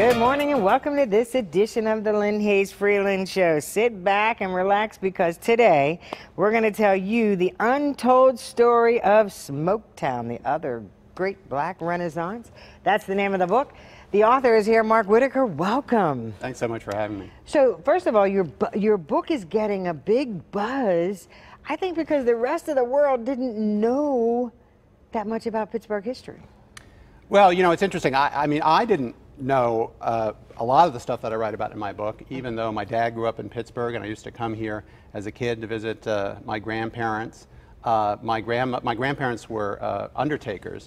Good morning and welcome to this edition of the Lynn Hayes Freeland Show. Sit back and relax because today we're going to tell you the untold story of Smoketown, the other great black renaissance. That's the name of the book. The author is here, Mark Whitaker. Welcome. Thanks so much for having me. So first of all, your book is getting a big buzz, I think because the rest of the world didn't know that much about Pittsburgh history. Well, you know, it's interesting. I mean, I didn't know a lot of the stuff that I write about in my book, even though my dad grew up in Pittsburgh and I used to come here as a kid to visit my grandparents. My grandparents were undertakers,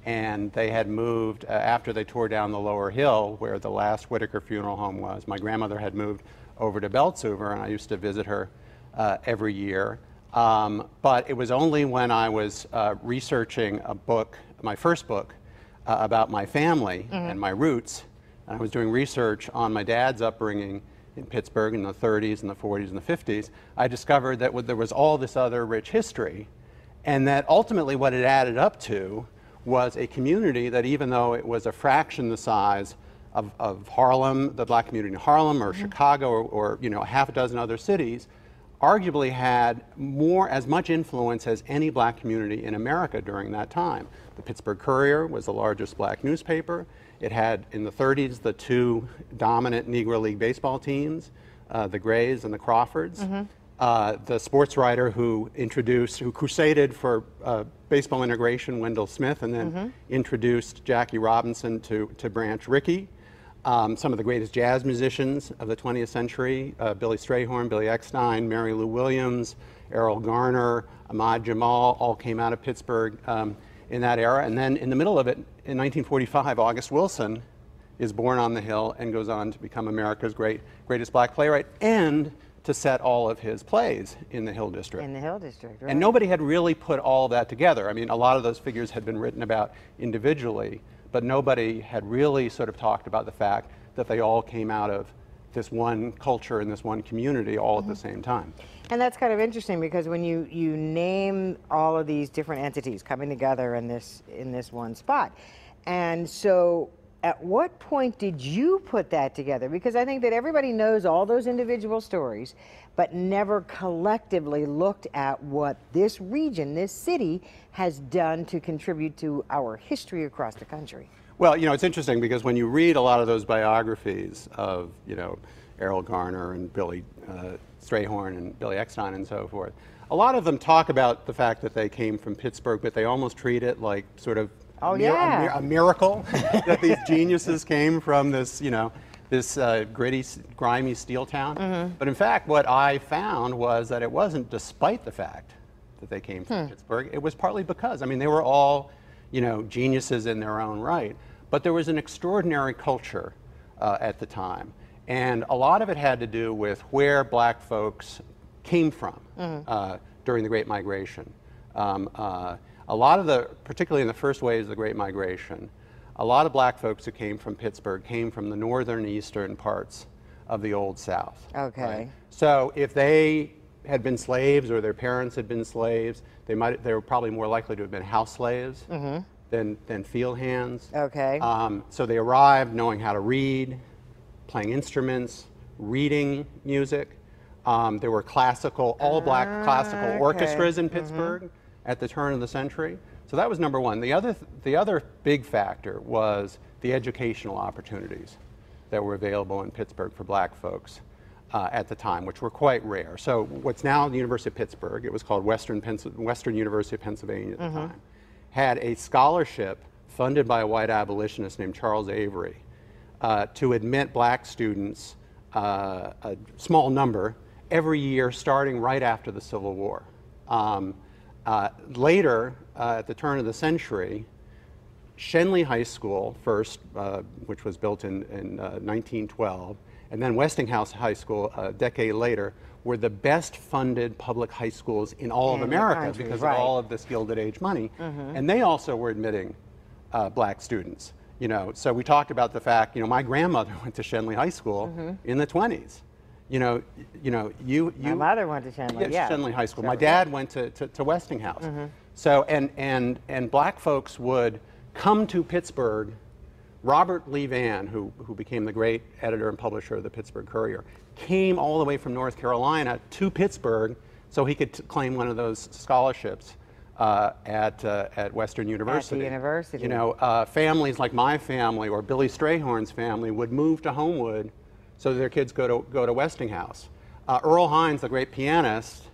and they had moved after they tore down the lower hill where the last Whitaker Funeral Home was. My grandmother had moved over to Beltsuver, and I used to visit her every year. But it was only when I was researching a book, my first book, about my family and my roots, and I was doing research on my dad's upbringing in Pittsburgh in the 30s and the 40s and the 50s, I discovered that there was all this other rich history, and that ultimately what it added up to was a community that, even though it was a fraction the size of Harlem, the black community in Harlem or Chicago or you know, half a dozen other cities, arguably had as much influence as any black community in America during that time. The Pittsburgh Courier was the largest black newspaper. It had, in the 30s, the two dominant Negro League baseball teams, the Grays and the Crawfords. The sports writer who crusaded for baseball integration, Wendell Smith, and then introduced Jackie Robinson to Branch Rickey. Some of the greatest jazz musicians of the 20th century, Billy Strayhorn, Billy Eckstine, Mary Lou Williams, Errol Garner, Ahmad Jamal, all came out of Pittsburgh in that era. And then in the middle of it, in 1945, August Wilson is born on the Hill and goes on to become America's greatest black playwright and to set all of his plays in the Hill District. In the Hill District, right. And nobody had really put all of that together. I mean, a lot of those figures had been written about individually, but nobody had really sort of talked about the fact that they all came out of this one culture and this one community all at the same time. And that's kind of interesting because when you name all of these different entities coming together in this one spot, and so at what point did you put that together? Because I think that everybody knows all those individual stories, but never collectively looked at what this region, this city, has done to contribute to our history across the country. Well, you know, it's interesting because when you read a lot of those biographies of, you know, Errol Garner and Billy Strayhorn and Billy Eckstine and so forth, a lot of them talk about the fact that they came from Pittsburgh, but they almost treat it like sort of a miracle that these geniuses came from this, you know, this gritty, grimy steel town. But in fact, what I found was that it wasn't despite the fact that they came from Pittsburgh. It was partly because, I mean, they were all, you know, geniuses in their own right, but there was an extraordinary culture at the time. And a lot of it had to do with where black folks came from during the Great Migration. A lot of particularly in the first waves of the Great Migration, a lot of black folks who came from Pittsburgh came from the northern and eastern parts of the Old South. Okay. Right? So if they had been slaves or their parents had been slaves, they were probably more likely to have been house slaves than field hands. Okay. So they arrived knowing how to read, playing instruments, reading music. There were all black classical orchestras in Pittsburgh at the turn of the century. So that was number one. The other big factor was the educational opportunities that were available in Pittsburgh for black folks at the time, which were quite rare. So what's now the University of Pittsburgh, it was called Western University of Pennsylvania at the time, had a scholarship funded by a white abolitionist named Charles Avery to admit black students, a small number, every year starting right after the Civil War. Later, at the turn of the century, Schenley High School first, which was built in 1912, and then Westinghouse High School a decade later, were the best funded public high schools in all of America because of all of this Gilded Age money. And they also were admitting black students. You know, so we talked about the fact, you know, my grandmother went to Schenley High School in the 20s. My mother went to Schenley, Schenley High School. My dad went to Westinghouse. So, and black folks would come to Pittsburgh Robert Lee Vann, who became the great editor and publisher of the Pittsburgh Courier, came all the way from North Carolina to Pittsburgh so he could claim one of those scholarships at Western University. At the university. You know, families like my family or Billy Strayhorn's family would move to Homewood so that their kids go to Westinghouse. Earl Hines, the great pianist,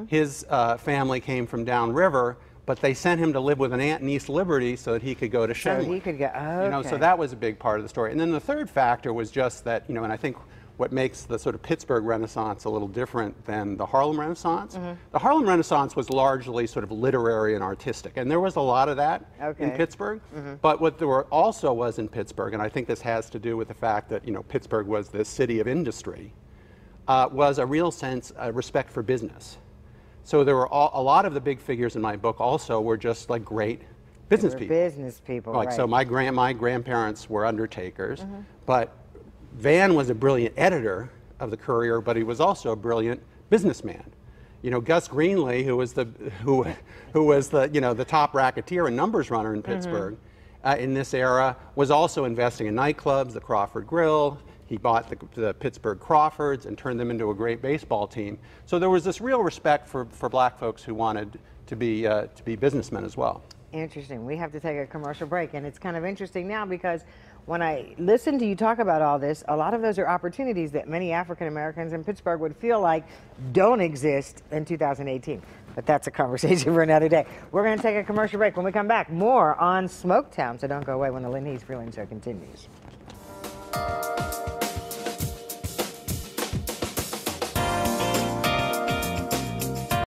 his family came from downriver, but they sent him to live with an aunt in East Liberty so that he could go to Shenley. So he could go, okay. You know, so that was a big part of the story. And then the third factor was just that, you know, and I think what makes the sort of Pittsburgh Renaissance a little different than the Harlem Renaissance. The Harlem Renaissance was largely sort of literary and artistic, and there was a lot of that in Pittsburgh. But what there also was in Pittsburgh, and I think this has to do with the fact that, you know, Pittsburgh was this city of industry, was a real sense of respect for business. So there were a lot of the big figures in my book also were just like great business people. Business people, like, right. so my grandparents were undertakers, but Vann was a brilliant editor of the Courier, but he was also a brilliant businessman. You know, Gus Greenlee, who was the you know, the top racketeer and numbers runner in Pittsburgh in this era, was also investing in nightclubs, the Crawford Grill. He bought the Pittsburgh Crawfords and turned them into a great baseball team. So there was this real respect for black folks who wanted to be businessmen as well. Interesting. We have to take a commercial break, and it's kind of interesting now because when I listen to you talk about all this, a lot of those are opportunities that many African Americans in Pittsburgh would feel like don't exist in 2018. But that's a conversation for another day. We're going to take a commercial break. When we come back, more on Smoketown. So don't go away when the Lynn Heath Freeland Show continues.